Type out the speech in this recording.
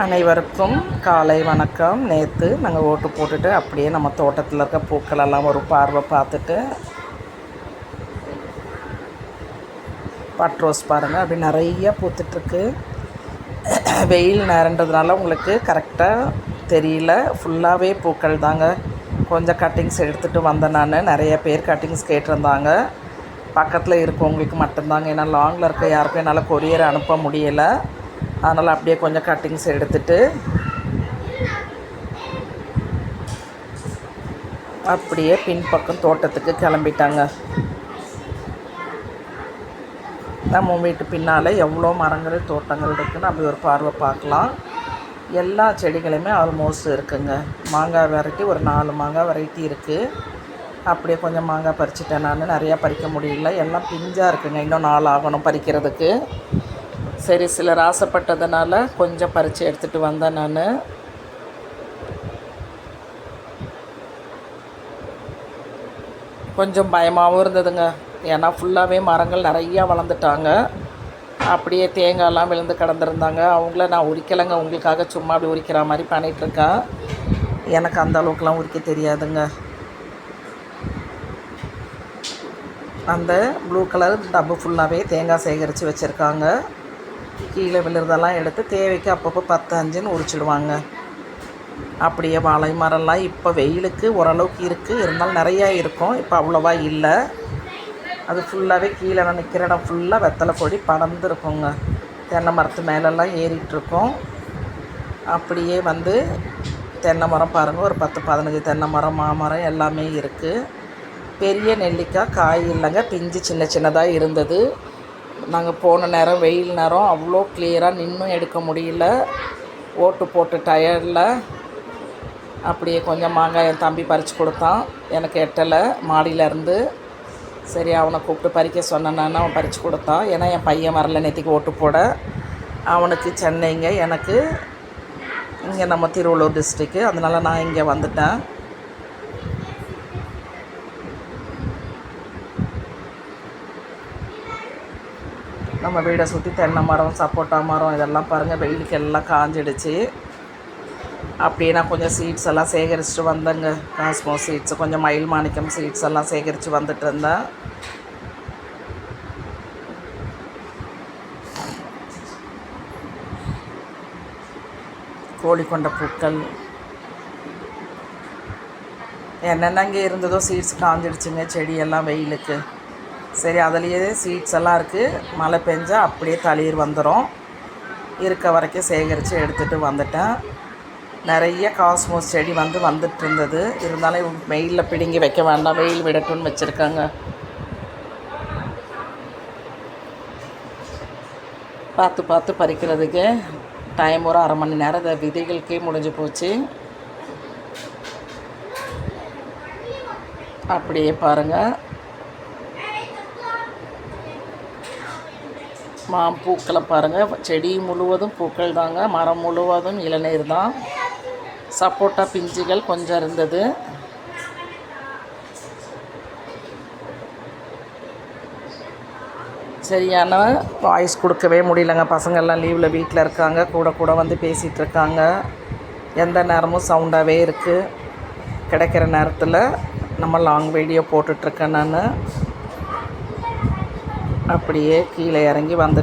அனைவருக்கும் காலை வணக்கம். நேற்று நாங்கள் ஓட்டு போட்டுட்டு அப்படியே நம்ம தோட்டத்தில் இருக்க பூக்களெல்லாம் ஒரு பார்வை பார்த்துட்டு, பட் ரோஸ் பாருங்கள் அப்படி நிறைய பூத்துட்ருக்கு. வெயில் நேரன்றதுனால உங்களுக்கு கரெக்டாக தெரியல, ஃபுல்லாகவே பூக்கள் தாங்க. கொஞ்சம் கட்டிங்ஸ் எடுத்துகிட்டு வந்தேன் நான். நிறைய பேர் கட்டிங்ஸ் கேட்டிருந்தாங்க. பக்கத்தில் இருக்கவங்களுக்கு மட்டும்தாங்க, ஏன்னா லாங்கில் இருக்க யாருக்கும் என்னால் கொரியர் அனுப்ப முடியலை. அதனால் அப்படியே கொஞ்சம் கட்டிங்ஸ் எடுத்துகிட்டு அப்படியே பின்பக்கம் தோட்டத்துக்கு கிளம்பிட்டாங்க. நம்ம வீட்டு பின்னால் எவ்வளோ மரங்கள் தோட்டங்கள் இருக்குதுன்னு அப்படி ஒரு பார்வை பார்க்கலாம். எல்லா செடிகளுமே ஆல்மோஸ்ட் இருக்குங்க. மாங்காய் வெரைட்டி ஒரு 4 மாங்காய் வெரைட்டி இருக்குது. அப்படியே கொஞ்சம் மாங்காய் பறிச்சிட்டேன் நான். நிறையா பறிக்க முடியல, எல்லாம் பிஞ்சாக இருக்குங்க. இன்னும் 4 ஆகணும் பறிக்கிறதுக்கு. சரி, சிலர் ஆசைப்பட்டதுனால கொஞ்சம் பறித்து எடுத்துகிட்டு வந்தேன் நான். கொஞ்சம் பயமாகவும் இருந்ததுங்க, ஏன்னா ஃபுல்லாகவே மரங்கள் நிறையா வளர்ந்துட்டாங்க. அப்படியே தேங்காயெல்லாம் விழுந்து கிடந்துருந்தாங்க. அவங்கள நான் உரிக்கலைங்க, உங்களுக்காக சும்மா அப்படி உரிக்கிற மாதிரி பண்ணிகிட்ருக்கேன். எனக்கு அந்த அளவுக்குலாம் உரிக்க தெரியாதுங்க. அந்த ப்ளூ கலர் டப்பு ஃபுல்லாகவே தேங்காய் சேகரித்து வச்சுருக்காங்க. கீழே விழுறதெல்லாம் எடுத்து தேவைக்கு அப்பப்போ 10-5ன்னு உரிச்சிடுவாங்க. அப்படியே வாழை மரம்லாம் இப்போ வெயிலுக்கு ஓரளவுக்கு இருக்குது, இருந்தாலும் நிறையா இருக்கும். இப்போ அவ்வளோவா இல்லை. அது ஃபுல்லாகவே கீழே நான் நிற்கிற இடம் ஃபுல்லாக வெத்தலை கொடி படர்ந்துருக்குங்க. தென்னை மரத்து மேலெல்லாம் ஏறிட்டுருக்கோம். அப்படியே வந்து தென்னை மரம் பாருங்கள், ஒரு 10-15 தென்னை மரம், மாமரம் எல்லாமே இருக்குது. பெரிய நெல்லிக்காய் காய் இல்லைங்க, பிஞ்சு சின்ன சின்னதாக இருந்தது. நாங்கள் போன நேரம் வெயில் நேரம், அவ்வளோ கிளியராக நின்றும் எடுக்க முடியல. ஓட்டு போட்டு டயர்டில் அப்படியே கொஞ்சம் மாங்காய் என் தம்பி பறித்து கொடுத்தான். எனக்கு எட்டலை மாடியிலேருந்து. சரி, அவனை கூப்பிட்டு பறிக்க சொன்னேன் நான். அவன் பறித்து கொடுத்தான். ஏன்னா என் பையன் வரல நேற்றுக்கு ஓட்டு போட. அவனுக்கு சென்னைங்க, எனக்கு இங்கே நம்ம திருவள்ளூர் டிஸ்ட்ரிக்கு. அதனால் நான் இங்கே வந்துட்டேன். நம்ம வீடை சுற்றி தென்னை மரம், சப்போட்டா மரம் இதெல்லாம் பாருங்கள், வெயிலுக்கு எல்லாம் காஞ்சிடுச்சு. அப்படியே நான் கொஞ்சம் சீட்ஸ் எல்லாம் சேகரிச்சுட்டு வந்தேங்க. காஸ்மோஸ் சீட்ஸ், கொஞ்சம் மயில் மாணிக்கம் சீட்ஸ் எல்லாம் சேகரித்து வந்துட்டு இருந்தேன். கோழிக்கொண்ட பூக்கள் என்னென்ன இங்கே இருந்ததோ சீட்ஸ் காஞ்சிடுச்சுங்க. செடியெல்லாம் வெயிலுக்கு. சரி, அதுலேயே சீட்ஸ் எல்லாம் இருக்குது. மழை பெஞ்சால் அப்படியே தளிர் வந்துடும். இருக்க வரைக்கும் சேகரித்து எடுத்துகிட்டு வந்துட்டேன். நிறைய காஸ்மோஸ் செடி வந்துட்டு இருந்தது. இருந்தாலும் வெயிலில் பிடுங்கி வைக்க வேண்டாம், வெயில் விடட்டும்னு வச்சுருக்காங்க. பார்த்து பறிக்கிறதுக்கு டைம் ஒரு 1/2 மணி நேரம். இந்த விதைகளுக்கே முடிஞ்சு போச்சு. அப்படியே பாருங்கள், பூக்களை பாருங்கள். செடி முழுவதும் பூக்கள் தாங்க, மரம் முழுவதும் இளநீர் தான். சப்போட்டா பிஞ்சுகள் கொஞ்சம் இருந்தது. சரியான வாய்ஸ் கொடுக்கவே முடியலங்க. பசங்கள்லாம் லீவில் வீட்டில் இருக்காங்க, கூட வந்து பேசிகிட்டு இருக்காங்க. எந்த நேரமும் சவுண்டாகவே இருக்குது. கிடைக்கிற நேரத்தில் நம்ம லாங் வீடியோ போட்டுட்ருக்கேன் நான். அப்படியே கீழே இறங்கி வந்து